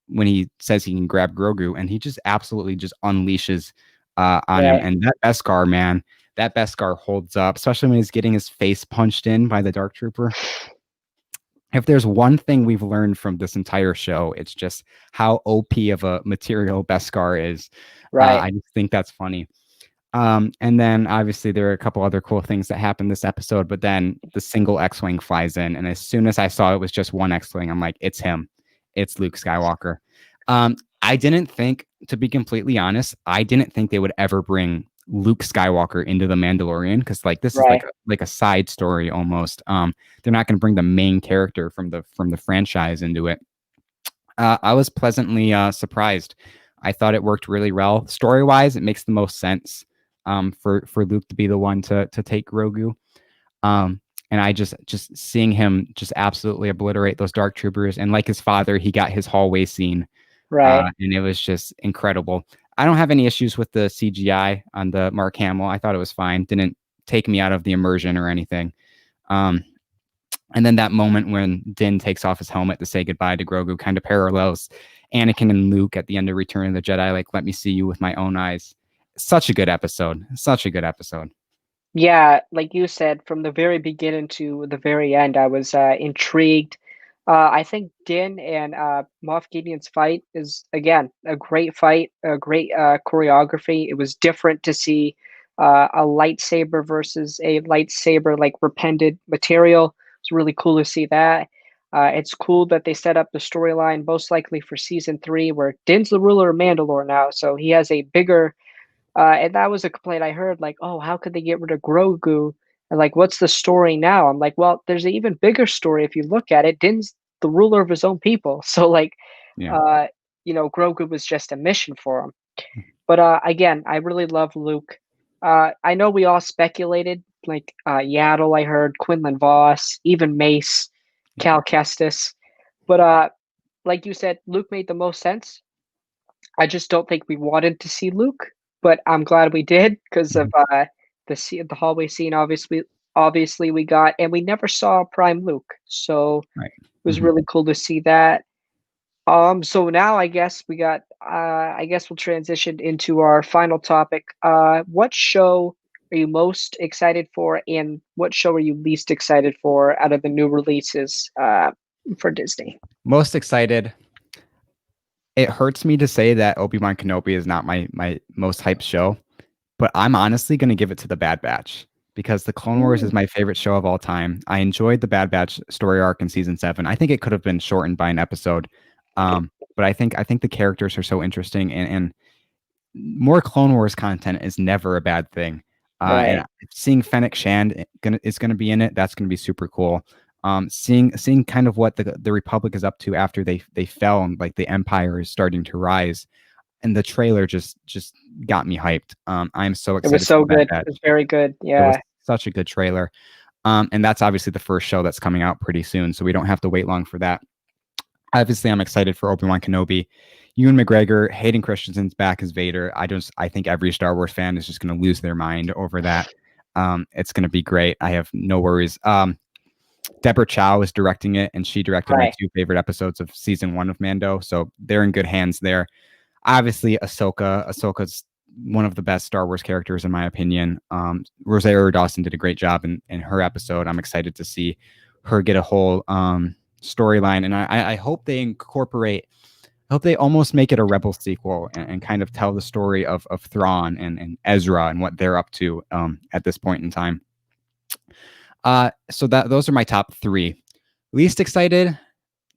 when he says he can grab Grogu, and he just absolutely just unleashes on him. right. And that Beskar, man, that Beskar holds up, especially when he's getting his face punched in by the Dark Trooper. If there's one thing we've learned from this entire show, it's just how OP of a material Beskar is. Right. I just think that's funny. And then obviously there are a couple other cool things that happened this episode, but then the single X-Wing flies in. And as soon as I saw it was just one X-Wing, I'm like, it's him. it's Luke Skywalker. I didn't think, to be completely honest, I didn't think they would ever bring Luke Skywalker into the Mandalorian, because like this is Right. like a side story almost. They're not going to bring the main character from the franchise into it. I was pleasantly surprised. I thought it worked really well. Story wise, it makes the most sense for Luke to be the one to take Grogu. Um, and I just seeing him just absolutely obliterate those dark troopers, and like his father, he got his hallway scene, Right. and it was just incredible. I don't have any issues with the CGI on the Mark Hamill. I thought it was fine. Didn't take me out of the immersion or anything. Um, and then that moment when Din takes off his helmet to say goodbye to Grogu kind of parallels Anakin and Luke at the end of Return of the Jedi. Like, let me see you with my own eyes. Such a good episode. Such a good episode. Yeah, like you said, from the very beginning to the very end, I was intrigued. I think Din and Moff Gideon's fight is again a great fight, a great choreography. It was different to see a lightsaber versus a lightsaber like repented material. It's really cool to see that. It's cool that they set up the storyline most likely for season 3, where Din's the ruler of Mandalore now, so he has a bigger and that was a complaint I heard, like, "Oh, how could they get rid of Grogu? And like, what's the story now?" I'm like, "Well, there's an even bigger story if you look at it. Din's the ruler of his own people, so like, Yeah. uh, Grogu was just a mission for him." But again, I really love Luke. I know we all speculated, like Yaddle, I heard Quinlan Voss, even Mace, Yeah. Cal Kestis, but like you said, Luke made the most sense. I just don't think we wanted to see Luke, but I'm glad we did because of Mhm. the hallway scene. Obviously we got, and we never saw Prime Luke, so Right. it was Mhm. really cool to see that. So now I guess we got. I guess we'll transition into our final topic. What show are you most excited for, and what show are you least excited for out of the new releases for Disney? Most excited. It hurts me to say that Obi-Wan Kenobi is not my most hyped show, but I'm honestly going to give it to the Bad Batch, because the Clone Wars is Mm, my favorite show of all time. I enjoyed the Bad Batch story arc in season 7. I think it could have been shortened by an episode. But I think the characters are so interesting, and more Clone Wars content is never a bad thing. And right. seeing Fennec Shand is gonna be in it. That's gonna be super cool. Seeing kind of what the Republic is up to after they fell, and like the Empire is starting to rise. And the trailer just got me hyped. I'm so It was excited for so the Bad good. It Batch. was very good. It was Yeah. such a good trailer. And that's obviously the first show that's coming out pretty soon, so we don't have to wait long for that. Obviously, I'm excited for Obi-Wan Kenobi. Ewan McGregor, Hayden Christensen's back as Vader. I think every Star Wars fan is just going to lose their mind over that. It's going to be great. I have no worries. Deborah Chow is directing it, and she directed my Right. 2 favorite episodes of season 1 of Mando, so they're in good hands there. Obviously, Ahsoka. Ahsoka's one of the best Star Wars characters in my opinion. Rosario Dawson did a great job in her episode. I'm excited to see her get a whole storyline, and I hope they incorporate. I hope they almost make it a Rebel sequel, and kind of tell the story of Thrawn and Ezra and what they're up to at this point in time. So that those are my top 3. Least excited,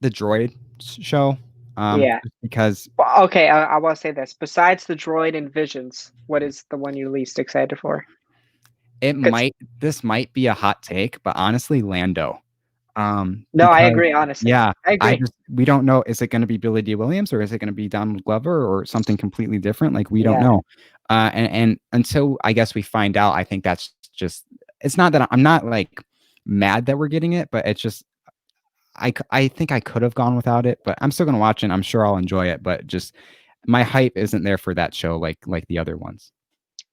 the Droid show, Yeah. because Well, okay, I want to say this. Besides the droid and Visions, what is the one you're least excited for? it 'Cause might this might be a hot take, but honestly, Lando. no, I Because agree, honestly. yeah, I agree. we don't know. Is it going to be Billy D. Williams, or is it going to be Donald Glover, or something completely different? Like, we don't Yeah. know. And until I guess we find out, I think that's just. It's not that I'm not like mad that we're getting it, but it's just I think I could have gone without it, but I'm still going to watch it. I'm sure I'll enjoy it, but just my hype isn't there for that show like the other ones.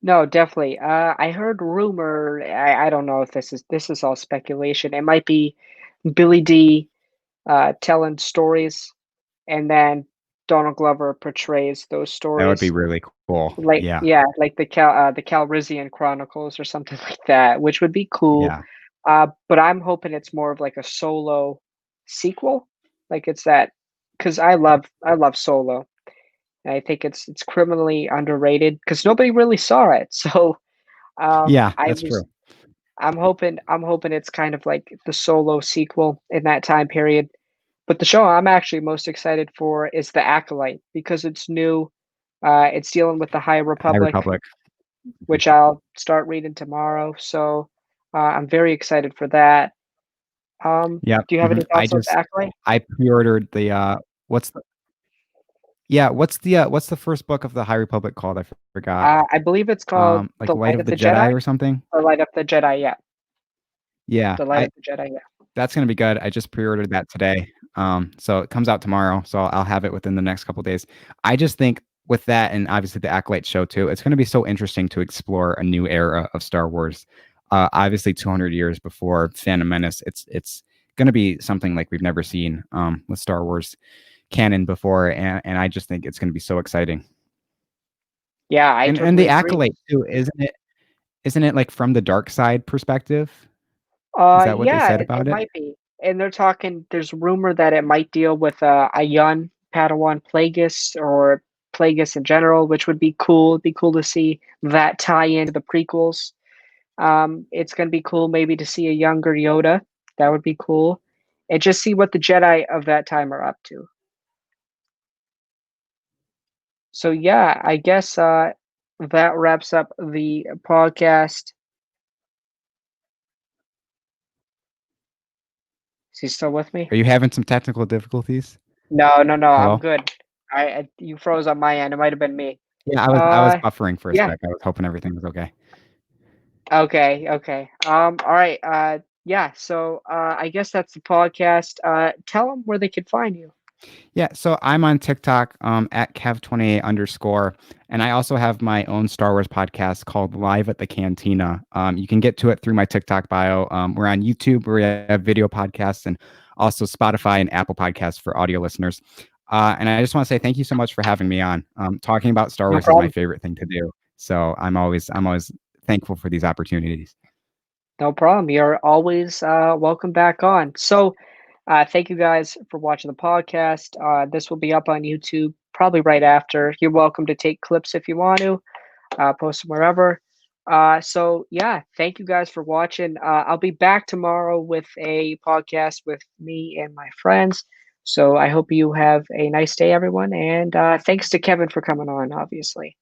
No, definitely. I heard rumor. I don't know if this is all speculation. It might be Billy D telling stories, and then Donald Glover portrays those That would be stories. really cool. Like Yeah, yeah, like the Calrissian Chronicles or something like that, which would be cool. yeah, But I'm hoping it's more of like a Solo sequel. Like it's that because I love Solo. And I think it's criminally underrated because nobody really saw it. So yeah. I That's true. was I'm hoping it's kind of like the Solo sequel in that time period. But the show I'm actually most excited for is The Acolyte because it's new. It's dealing with the High High Republic, Republic. Mhm. which I'll start reading tomorrow. So I'm very excited for that. Yep. Do you have any thoughts on The Acolyte? I pre-ordered the what's the yeah, what's the first book of the High Republic called? I forgot. I believe it's called Like The Light Light of of the the Jedi Jedi. or something. The Light of the Jedi, yeah. Yeah, The Light I of the Jedi, yeah. that's gonna be good. I just pre-ordered that today. So it comes out tomorrow, so I'll have it within the next couple days. I just think with that, and obviously the Acolyte show too, it's gonna be so interesting to explore a new era of Star Wars. Obviously 200 years before Phantom Menace. It's gonna be something like we've never seen with Star Wars canon before, and I just think it's gonna be so exciting. Yeah, I And totally the agree. Acolyte too, isn't it like from the dark side perspective? Is that what they Yeah, said it about it? might be. And they're talking there's rumor that it might deal with, a young Padawan Plagueis or Plagueis in general, which would be cool. It'd be cool to see that tie into the prequels. It's gonna be cool maybe to see a younger Yoda. That would be cool. And just see what the Jedi of that time are up to. So, yeah, I guess, that wraps up the podcast. Is he still with me? Are you having some technical difficulties? No, no, no, I'm Hello? good. I you froze on my end, it might have been me. Yeah, I was Uh, buffering for a yeah, sec. I was hoping everything was okay. okay, okay. Alright, yeah, so, I guess that's the podcast. Tell them where they could find you. Yeah, so I'm on TikTok at Kev28 underscore, and I also have my own Star Wars podcast called Live at the Cantina. You can get to it through my TikTok bio. We're on YouTube, where we have video podcasts, and also Spotify and Apple Podcasts for audio listeners. And I just want to say thank you so much for having me on. Talking about Star No Wars is my problem. favorite thing to do, so I'm always thankful for these opportunities. No problem. You're always, welcome back on. So, thank you guys for watching the podcast. This will be up on YouTube probably right after. You're welcome to take clips if you want to. Post them wherever. So yeah, thank you guys for watching. I'll be back tomorrow with a podcast with me and my friends. So I hope you have a nice day, everyone. And thanks to Kevin for coming on, obviously.